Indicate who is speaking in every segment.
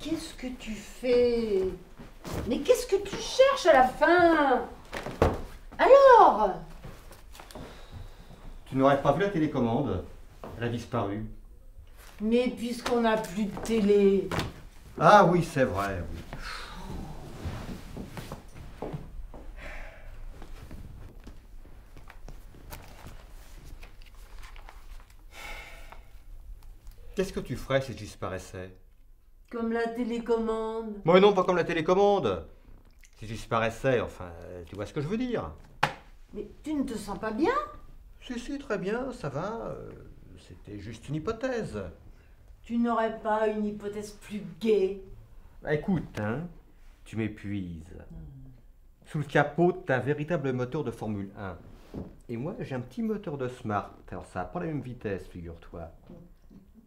Speaker 1: qu'est-ce que tu fais? Mais qu'est-ce que tu cherches à la fin? Alors?
Speaker 2: Tu n'aurais pas vu la télécommande? Elle a disparu.
Speaker 1: Mais puisqu'on n'a plus de télé.
Speaker 2: Ah oui, c'est vrai, oui. Qu'est-ce que tu ferais si je disparaissais?
Speaker 1: Comme la télécommande.
Speaker 2: Moi non, pas comme la télécommande. Si je disparaissais, enfin, tu vois ce que je veux dire.
Speaker 1: Mais tu ne te sens pas bien?
Speaker 2: Si, très bien, ça va. C'était juste une hypothèse.
Speaker 1: Tu n'aurais pas une hypothèse plus gaie?
Speaker 2: Bah, écoute, hein, tu m'épuises. Sous le capot, t'as un véritable moteur de Formule 1. Et moi, j'ai un petit moteur de Smart. Alors ça n'a pas la même vitesse, figure-toi.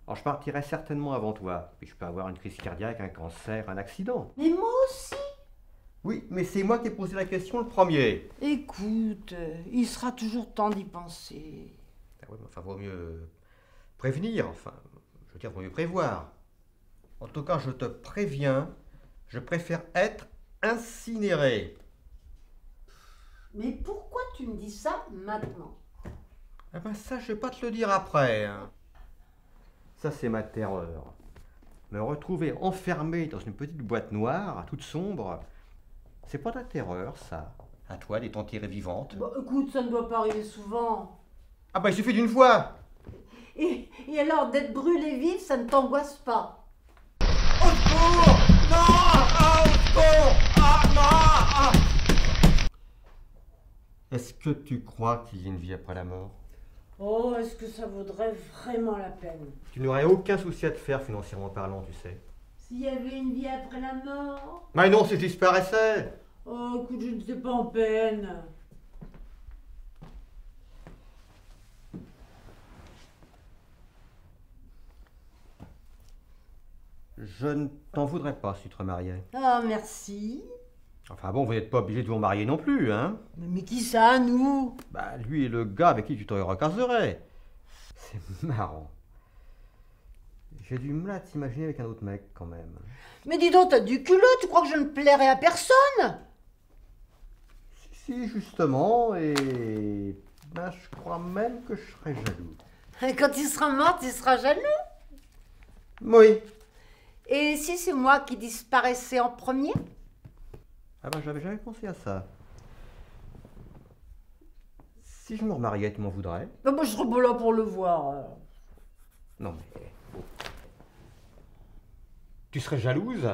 Speaker 2: Alors je partirai certainement avant toi. Puis je peux avoir une crise cardiaque, un cancer, un accident.
Speaker 1: Mais moi aussi.
Speaker 2: Oui, mais c'est moi qui ai posé la question le premier.
Speaker 1: Écoute, il sera toujours temps d'y penser.
Speaker 2: Ah ouais, mais enfin, vaut mieux prévenir, enfin, je veux dire, vaut mieux prévoir. En tout cas, je te préviens, je préfère être incinéré.
Speaker 1: Mais pourquoi tu me dis ça maintenant?
Speaker 2: Ah ben ça, je vais pas te le dire après, hein. Ça, c'est ma terreur. Me retrouver enfermé dans une petite boîte noire, toute sombre, c'est pas ta terreur, ça. À toi d'être enterrée vivante.
Speaker 1: Bah, écoute, ça ne doit pas arriver souvent.
Speaker 2: Ah bah il suffit d'une fois.
Speaker 1: Et alors, d'être brûlé vif, ça ne t'angoisse pas?
Speaker 2: Au secours! Non! Ah, au secours! Ah, non! Ah. Est-ce que tu crois qu'il y a une vie après la mort?
Speaker 1: Oh, est-ce que ça vaudrait vraiment la peine?
Speaker 2: Tu n'aurais aucun souci à te faire financièrement parlant, tu sais.
Speaker 1: S'il y avait une vie après la mort?
Speaker 2: Mais non, si je disparaissais!
Speaker 1: Oh, écoute, je ne sais pas en peine.
Speaker 2: Je ne t'en voudrais pas si tu te remariais.
Speaker 1: Ah, merci.
Speaker 2: Enfin bon, vous n'êtes pas obligé de vous marier non plus, hein?
Speaker 1: Mais qui ça, nous?
Speaker 2: Bah, lui est le gars avec qui tu te recaserais. C'est marrant. J'ai du mal à t'imaginer avec un autre mec, quand même.
Speaker 1: Mais dis donc, t'as du culot, tu crois que je ne plairais à personne?
Speaker 2: Si, justement, et... Ben, je crois même que je serais jaloux.
Speaker 1: Et quand il sera mort, tu seras jaloux?
Speaker 2: Oui.
Speaker 1: Et si c'est moi qui disparaissais en premier?
Speaker 2: Ah ben, j'avais jamais pensé à ça. Si je me remariais, tu m'en voudrais?
Speaker 1: Ben, moi, je serais pas là pour le voir.
Speaker 2: Non, mais... oh. Tu serais jalouse?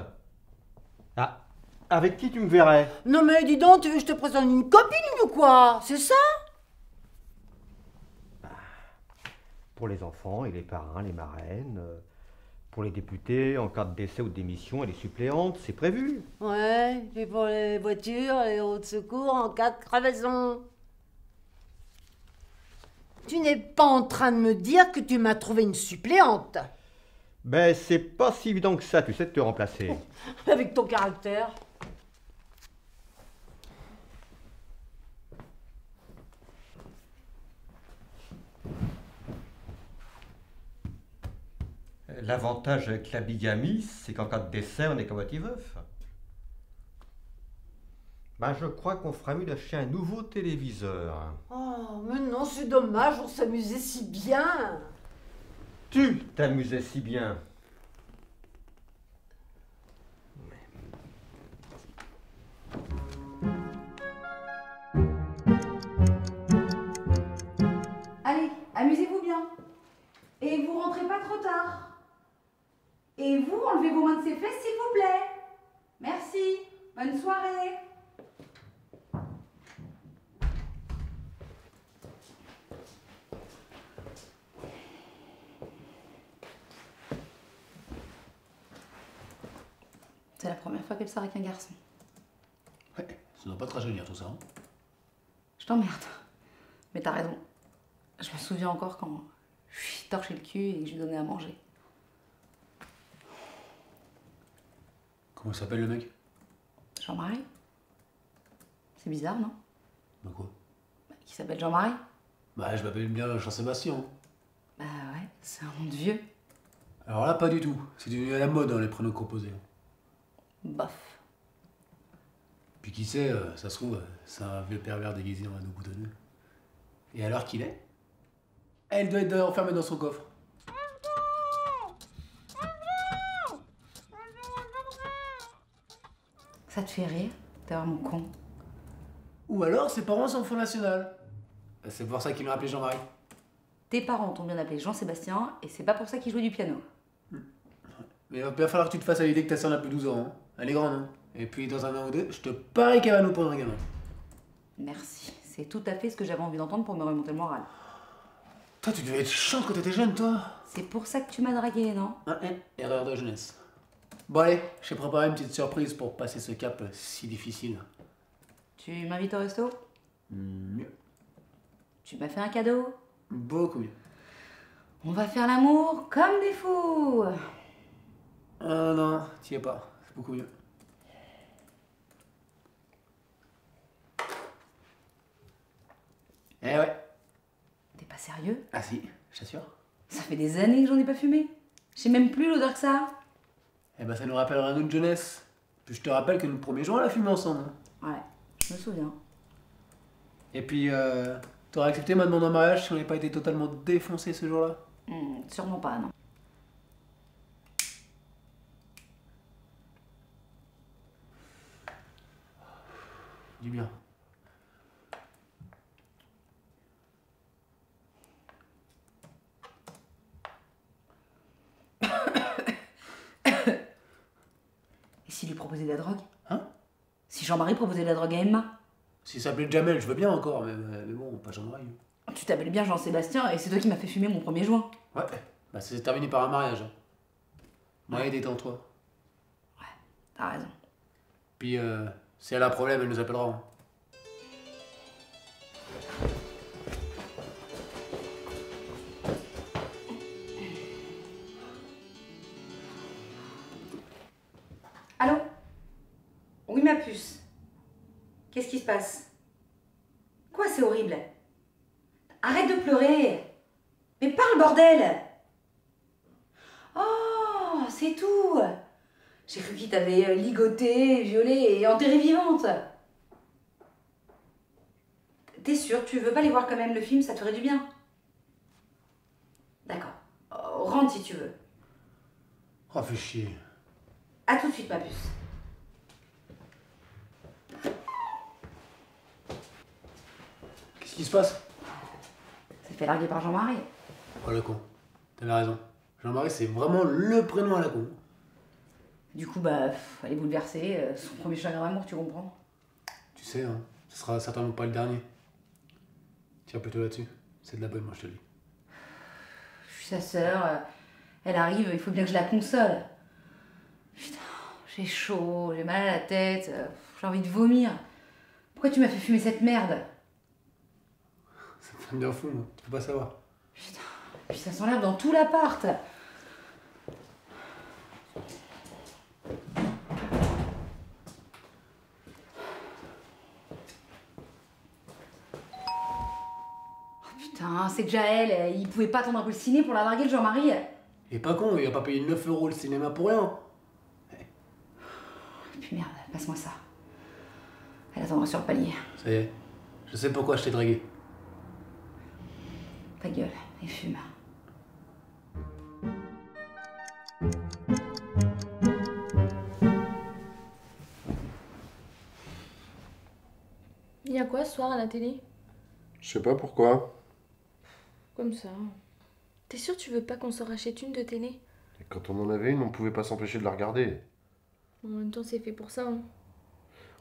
Speaker 2: Ah, avec qui tu me verrais?
Speaker 1: Non mais dis donc, tu veux que je te présente une copine ou quoi? C'est ça?
Speaker 2: Pour les enfants et les parrains, les marraines... Pour les députés, en cas de décès ou de démission, et les suppléantes, c'est prévu.
Speaker 1: Ouais, et pour les voitures, les héros de secours en cas de crevaison. Tu n'es pas en train de me dire que tu m'as trouvé une suppléante?
Speaker 2: Ben, c'est pas si évident que ça, tu sais, de te remplacer.
Speaker 1: Avec ton caractère.
Speaker 2: L'avantage avec la bigamie, c'est qu'en cas de décès, on est comme petit veuf. Ben, je crois qu'on fera mieux d'acheter un nouveau téléviseur.
Speaker 1: Oh, mais non, c'est dommage, on s'amusait si bien.
Speaker 2: Tu t'amusais si bien.
Speaker 3: Allez, amusez-vous bien. Et vous rentrez pas trop tard. Et vous, enlevez vos mains de ses fesses, s'il vous plaît. Merci. Bonne soirée. C'est la première fois qu'elle sort avec un garçon.
Speaker 4: Ouais, ça doit pas te rajeunir tout ça. Hein.
Speaker 3: Je t'emmerde. Mais t'as raison. Je me souviens encore quand je lui torché le cul et que je lui donnais à manger.
Speaker 4: Comment s'appelle le mec?
Speaker 3: Jean-Marie? C'est bizarre, non?
Speaker 4: Bah quoi?
Speaker 3: Qui s'appelle Jean-Marie?
Speaker 4: Bah je m'appelle bien Jean-Sébastien.
Speaker 3: Bah ouais, c'est un nom de vieux.
Speaker 4: Alors là, pas du tout. C'est devenu à la mode, hein, les prénoms composés.
Speaker 3: Bof.
Speaker 4: Puis qui sait, ça se trouve, c'est un vieux pervers déguisé en anneau boutonneux. Et à l'heure qu'il est, elle doit être enfermée dans son coffre.
Speaker 3: Ça te fait rire? T'es vraiment con.
Speaker 4: Ou alors ses parents sont au Front National. C'est pour ça qu'ils l'ont appelé Jean-Marie.
Speaker 3: Tes parents t'ont bien appelé Jean-Sébastien et c'est pas pour ça qu'il jouait du piano.
Speaker 4: Mais il va bien falloir que tu te fasses à l'idée que ta soeur n'a plus 12 ans. Hein. Elle est grande, hein. Et puis dans un an ou deux, je te parie qu'elle va nous prendre un gamin.
Speaker 3: Merci. C'est tout à fait ce que j'avais envie d'entendre pour me remonter le moral.
Speaker 4: Toi, tu devais être chiante quand t'étais jeune, toi.
Speaker 3: C'est pour ça que tu m'as dragué, non?
Speaker 4: Erreur de jeunesse. Bon allez, j'ai préparé une petite surprise pour passer ce cap si difficile.
Speaker 3: Tu m'invites au resto?
Speaker 4: Mieux.
Speaker 3: Tu m'as fait un cadeau?
Speaker 4: Beaucoup mieux.
Speaker 3: On va faire l'amour comme des fous.
Speaker 4: Ah non, t'y es pas. C'est beaucoup mieux. Eh ouais.
Speaker 3: T'es pas sérieux?
Speaker 4: Ah si, je t'assure.
Speaker 3: Ça fait des années que j'en ai pas fumé. J'ai même plus l'odeur que ça.
Speaker 4: Eh ben ça nous rappellera notre jeunesse. Puis je te rappelle que nous, le 1er juin, on l'a fumé ensemble.
Speaker 3: Ouais, je me souviens.
Speaker 4: Et puis, t'aurais accepté ma demande en mariage si on n'avait pas été totalement défoncé ce jour-là?
Speaker 3: Sûrement pas, non.
Speaker 4: Du bien.
Speaker 3: Et s'il lui proposait de la drogue?
Speaker 4: Hein?
Speaker 3: Si Jean-Marie proposait de la drogue à Emma?
Speaker 4: Si ça s'appelait Jamel, je veux bien encore, mais bon, pas Jean-Marie.
Speaker 3: Tu t'appelles bien Jean-Sébastien et c'est toi qui m'as fait fumer mon 1er juin.
Speaker 4: Ouais, bah c'est terminé par un mariage. Ouais, détends-toi.
Speaker 3: T'as raison.
Speaker 4: Puis, si elle a un problème, elle nous appellera. Hein.
Speaker 3: Allô? Oui, ma puce. Qu'est-ce qui se passe? Quoi, c'est horrible? Arrête de pleurer. Mais parle, bordel! Oh, c'est tout. J'ai cru qu'il t'avait ligoté, violée et enterrée vivante. T'es sûr, tu veux pas aller voir quand même le film, ça te ferait du bien? D'accord. Rentre si tu veux.
Speaker 4: Oh, fais chier.
Speaker 3: À tout de suite, ma puce.
Speaker 4: Qu'est-ce qui se passe?
Speaker 3: Ça fait larguer par Jean-Marie.
Speaker 4: Oh, le con. T'avais raison. Jean-Marie, c'est vraiment le prénom à la con.
Speaker 3: Du coup, bah, elle est bouleversée. Son premier chagrin d'amour, tu comprends?
Speaker 4: Tu sais, hein, ce sera certainement pas le dernier. Tiens plutôt là-dessus. C'est de la bonne, moi, je te le dis.
Speaker 3: Je suis sa sœur. Elle arrive, il faut bien que je la console. Putain, j'ai chaud, j'ai mal à la tête. J'ai envie de vomir. Pourquoi tu m'as fait fumer cette merde?
Speaker 4: Ça me fait bien fou, moi. Tu peux pas savoir.
Speaker 3: Putain, puis ça s'enlève dans tout l'appart. Putain, c'est déjà elle. Il pouvait pas attendre un peu le ciné pour la larguer, le Jean-Marie.
Speaker 4: Il est pas con, il a pas payé 9 € le cinéma pour rien.
Speaker 3: Et puis merde, passe-moi ça. Elle attendra sur le palier.
Speaker 4: Ça y est, je sais pourquoi je t'ai dragué.
Speaker 3: Ta gueule, et fume.
Speaker 5: Il y a quoi ce soir à la télé?
Speaker 6: Je sais pas pourquoi.
Speaker 5: Comme ça. T'es sûr tu veux pas qu'on s'en rachète une de télé?
Speaker 6: Et quand on en avait une, on pouvait pas s'empêcher de la regarder.
Speaker 5: En même temps c'est fait pour ça. Hein.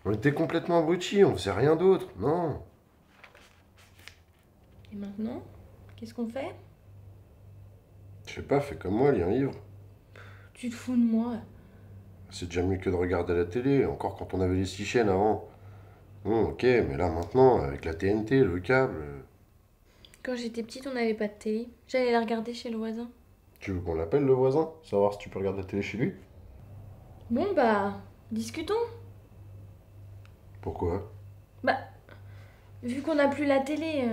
Speaker 6: On était complètement abrutis, on faisait rien d'autre, non.
Speaker 5: Et maintenant? Qu'est-ce qu'on fait?
Speaker 6: Je sais pas, fais comme moi, lis un livre.
Speaker 5: Tu te fous de moi?
Speaker 6: C'est déjà mieux que de regarder la télé, encore quand on avait les 6 chaînes avant. Bon, ok, mais là maintenant, avec la TNT, le câble...
Speaker 5: Quand j'étais petite on n'avait pas de télé. J'allais la regarder chez le voisin.
Speaker 6: Tu veux qu'on l'appelle le voisin? Savoir si tu peux regarder la télé chez lui?
Speaker 5: Bon bah, discutons.
Speaker 6: Pourquoi?
Speaker 5: Bah, vu qu'on n'a plus la télé,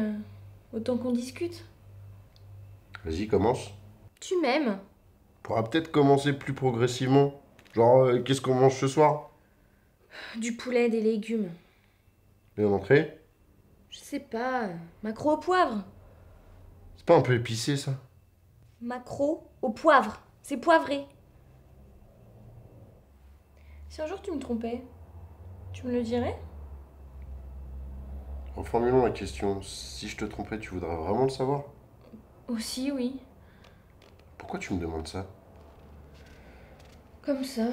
Speaker 5: autant qu'on discute.
Speaker 6: Vas-y, commence.
Speaker 5: Tu m'aimes?
Speaker 6: On pourra peut-être commencer plus progressivement. Genre, qu'est-ce qu'on mange ce soir?
Speaker 5: Du poulet, des légumes.
Speaker 6: Et en entrée?
Speaker 5: Je sais pas. Maquereau au poivre.
Speaker 6: C'est pas un peu épicé, ça?
Speaker 5: Maquereau au poivre. C'est poivré. Si un jour tu me trompais, tu me le dirais?
Speaker 6: Reformulons la question. Si je te trompais, tu voudrais vraiment le savoir?
Speaker 5: Aussi, oui.
Speaker 6: Pourquoi tu me demandes ça?
Speaker 5: Comme ça.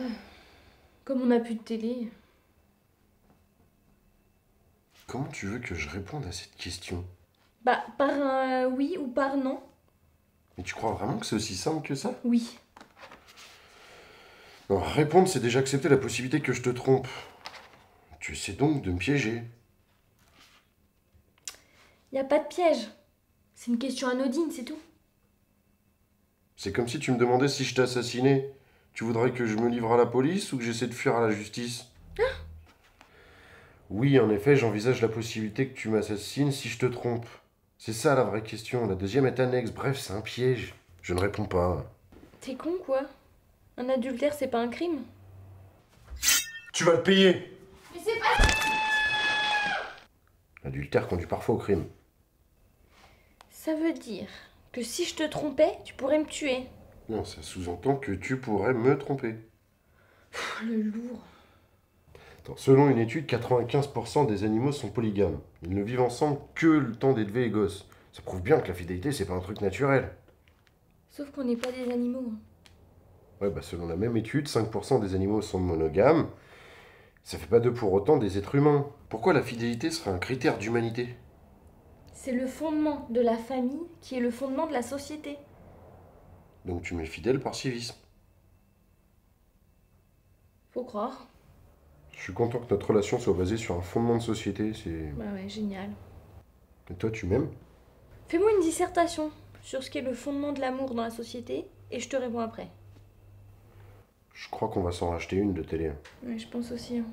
Speaker 5: Comme on n'a plus de télé.
Speaker 6: Comment tu veux que je réponde à cette question?
Speaker 5: Bah, par un oui ou par non?
Speaker 6: Mais tu crois vraiment que c'est aussi simple que ça?
Speaker 5: Oui.
Speaker 6: Non, répondre, c'est déjà accepter la possibilité que je te trompe. Tu essaies donc de me piéger.
Speaker 5: Y a pas de piège. C'est une question anodine, c'est tout.
Speaker 6: C'est comme si tu me demandais si je t'ai assassiné. Tu voudrais que je me livre à la police ou que j'essaie de fuir à la justice? Oui, en effet, j'envisage la possibilité que tu m'assassines si je te trompe. C'est ça la vraie question. La deuxième est annexe. Bref, c'est un piège. Je ne réponds pas.
Speaker 5: T'es con, quoi? Un adultère, c'est pas un crime?
Speaker 6: Tu vas le payer!
Speaker 5: Mais c'est pas...
Speaker 6: L'adultère conduit parfois au crime.
Speaker 5: Ça veut dire que si je te trompais, tu pourrais me tuer.
Speaker 6: Non, ça sous-entend que tu pourrais me tromper.
Speaker 5: Le lourd.
Speaker 6: Attends, selon une étude, 95% des animaux sont polygames. Ils ne vivent ensemble que le temps d'élever les gosses. Ça prouve bien que la fidélité, c'est pas un truc naturel.
Speaker 5: Sauf qu'on n'est pas des animaux. Hein.
Speaker 6: Ouais, bah selon la même étude, 5% des animaux sont monogames. Ça fait pas d'eux pour autant des êtres humains. Pourquoi la fidélité serait un critère d'humanité?
Speaker 5: C'est le fondement de la famille qui est le fondement de la société.
Speaker 6: Donc tu m'es fidèle par civisme.
Speaker 5: Faut croire.
Speaker 6: Je suis content que notre relation soit basée sur un fondement de société, c'est...
Speaker 5: Bah ouais, génial.
Speaker 6: Et toi, tu m'aimes?
Speaker 5: Fais-moi une dissertation sur ce qu'est le fondement de l'amour dans la société et je te réponds après.
Speaker 6: Je crois qu'on va s'en racheter une de télé.
Speaker 5: Ouais, je pense aussi. Hein.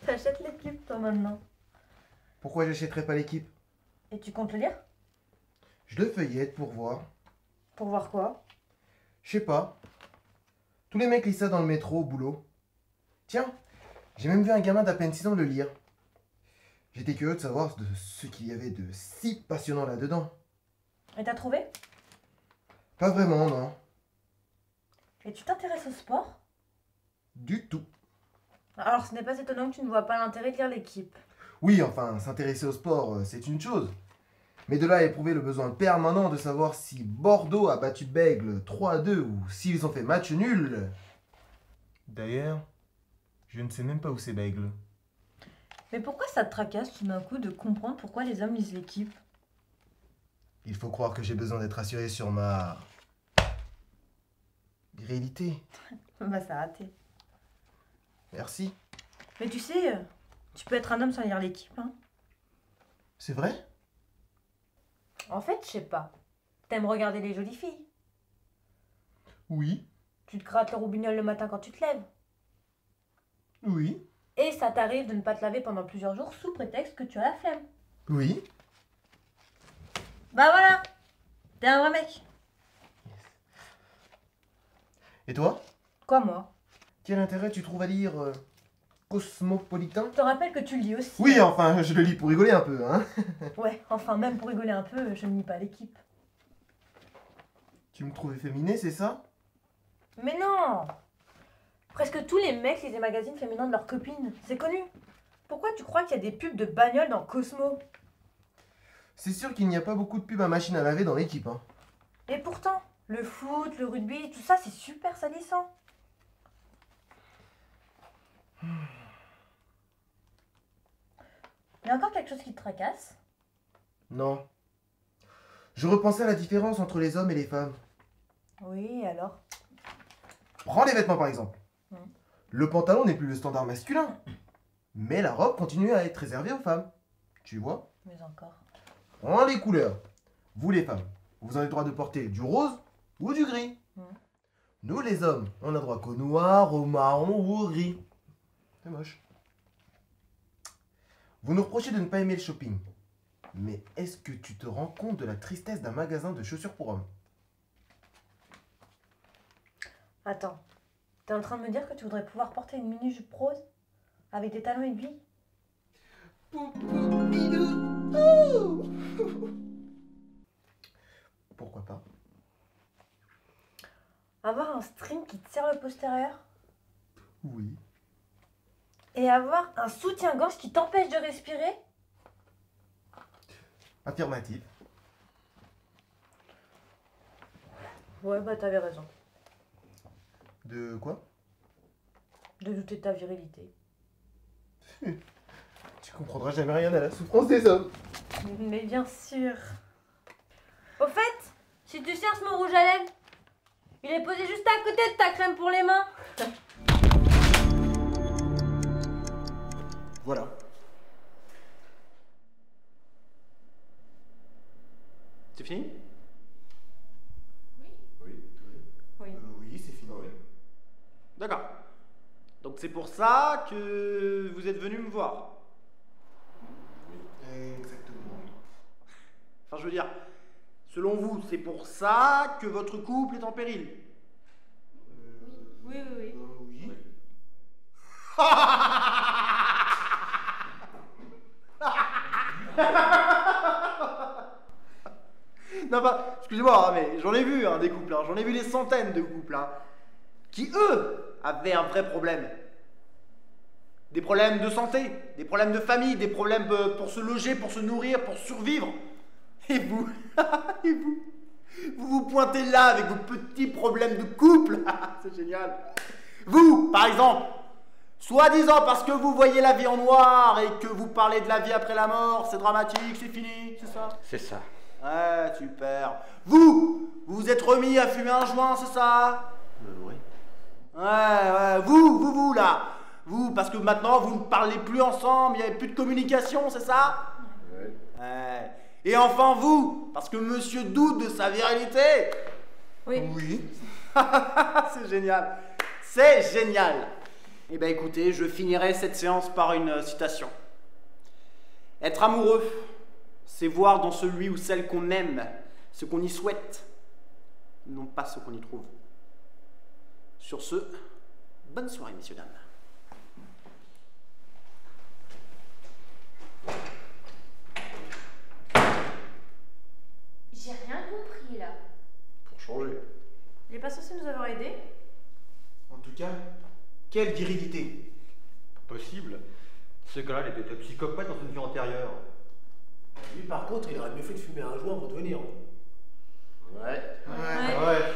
Speaker 7: T'achètes l'équipe, toi, maintenant.
Speaker 8: Pourquoi j'achèterais pas l'équipe?
Speaker 7: Et tu comptes le lire?
Speaker 8: Je le feuillette pour voir.
Speaker 7: Pour voir quoi?
Speaker 8: Je sais pas. Tous les mecs lisent ça dans le métro, au boulot. Tiens, j'ai même vu un gamin d'à peine 6 ans le lire. J'étais curieux de savoir de ce qu'il y avait de si passionnant là-dedans.
Speaker 7: Et t'as trouvé?
Speaker 8: Pas vraiment, non.
Speaker 7: Et tu t'intéresses au sport?
Speaker 8: Du tout.
Speaker 7: Alors ce n'est pas étonnant que tu ne vois pas l'intérêt de lire l'équipe.
Speaker 8: Oui, enfin, s'intéresser au sport, c'est une chose. Mais de là à éprouver le besoin permanent de savoir si Bordeaux a battu Bègles 3-2 ou s'ils ont fait match nul. D'ailleurs, je ne sais même pas où c'est Bègles.
Speaker 7: Mais pourquoi ça te tracasse tout d'un coup de comprendre pourquoi les hommes lisent l'équipe?
Speaker 8: Il faut croire que j'ai besoin d'être assuré sur ma... virilité.
Speaker 7: Bah ça a raté.
Speaker 8: Merci.
Speaker 7: Mais tu sais, tu peux être un homme sans lire l'équipe, hein.
Speaker 8: C'est vrai?
Speaker 7: En fait, je sais pas. T'aimes regarder les jolies filles.
Speaker 8: Oui.
Speaker 7: Tu te grattes le roubignoles le matin quand tu te lèves.
Speaker 8: Oui.
Speaker 7: Et ça t'arrive de ne pas te laver pendant plusieurs jours sous prétexte que tu as la flemme.
Speaker 8: Oui.
Speaker 7: Bah voilà. T'es un vrai mec.
Speaker 8: Et toi?
Speaker 7: Quoi, moi?
Speaker 8: Quel intérêt tu trouves à lire Cosmopolitain?
Speaker 7: Je te rappelle que tu le lis aussi.
Speaker 8: Oui, enfin, je le lis pour rigoler un peu, hein.
Speaker 7: Ouais, enfin, même pour rigoler un peu, je ne lis pas l'équipe.
Speaker 8: Tu me trouves efféminé, c'est ça?
Speaker 7: Mais non! Presque tous les mecs lisent des magazines féminins de leurs copines. C'est connu. Pourquoi tu crois qu'il y a des pubs de bagnoles dans Cosmo?
Speaker 8: C'est sûr qu'il n'y a pas beaucoup de pubs à machine à laver dans l'équipe, hein.
Speaker 7: Et pourtant, le foot, le rugby, tout ça, c'est super salissant. Il y a encore quelque chose qui te tracasse?
Speaker 8: Non. Je repensais à la différence entre les hommes et les femmes.
Speaker 7: Oui, alors?
Speaker 8: Prends les vêtements par exemple.
Speaker 7: Mm.
Speaker 8: Le pantalon n'est plus le standard masculin. Mais la robe continue à être réservée aux femmes. Tu vois?
Speaker 7: Mais encore.
Speaker 8: Prends les couleurs. Vous les femmes, vous avez le droit de porter du rose ou du gris.
Speaker 7: Mm.
Speaker 8: Nous, les hommes, on a droit qu'au noir, au marron ou au gris. C'est moche. Vous nous reprochez de ne pas aimer le shopping. Mais est-ce que tu te rends compte de la tristesse d'un magasin de chaussures pour hommes?
Speaker 7: Attends, t'es en train de me dire que tu voudrais pouvoir porter une mini-jupe rose avec des talons aiguilles?
Speaker 8: Pourquoi pas?
Speaker 7: Avoir un string qui te serre le postérieur?
Speaker 8: Oui.
Speaker 7: Et avoir un soutien-gorge qui t'empêche de respirer?
Speaker 8: Affirmatif.
Speaker 7: Ouais, bah t'avais raison.
Speaker 8: De quoi?
Speaker 7: De douter de ta virilité.
Speaker 8: Tu comprendras jamais rien à la souffrance des hommes.
Speaker 7: Mais bien sûr. Au fait, si tu cherches mon rouge à lèvres, il est posé juste à côté de ta crème pour les mains.
Speaker 8: Voilà.
Speaker 9: C'est fini?
Speaker 8: Oui, c'est fini.
Speaker 9: D'accord. Donc c'est pour ça que vous êtes venu me voir.
Speaker 8: Exactement.
Speaker 9: Enfin, je veux dire, selon vous, c'est pour ça que votre couple est en péril.
Speaker 7: Oui.
Speaker 8: Oui.
Speaker 9: Non, bah, excusez-moi, hein, mais j'en ai vu des couples, j'en ai vu des centaines de couples, qui, eux, avaient un vrai problème. Des problèmes de santé, des problèmes de famille, des problèmes pour se loger, pour se nourrir, pour survivre. Et vous, vous pointez là avec vos petits problèmes de couple. C'est génial. Vous, par exemple, soi-disant parce que vous voyez la vie en noir et que vous parlez de la vie après la mort, c'est dramatique, c'est fini, c'est ça?
Speaker 2: C'est ça.
Speaker 9: Ouais, super. Vous vous êtes remis à fumer un joint, c'est ça?
Speaker 2: Oui.
Speaker 9: Ouais, vous, là. Vous, parce que maintenant, vous ne parlez plus ensemble, il n'y a plus de communication, c'est ça? Ouais. Et enfin, vous, parce que monsieur doute de sa virilité.
Speaker 8: Oui.
Speaker 9: C'est génial. C'est génial. Eh bien, écoutez, je finirai cette séance par une citation. Être amoureux, c'est voir dans celui ou celle qu'on aime ce qu'on y souhaite, non pas ce qu'on y trouve. Sur ce, bonne soirée, messieurs, dames.
Speaker 5: J'ai rien compris là.
Speaker 6: Pour changer.
Speaker 7: Il est pas censé nous avoir aidés?
Speaker 8: En tout cas,
Speaker 9: Quelle virilité.
Speaker 2: Pas possible. Ce gars-là, il était psychopathe dans une vie antérieure.
Speaker 4: Lui, par contre, il aurait mieux fait de fumer un joint pour te venir.
Speaker 6: Ouais.
Speaker 8: ouais.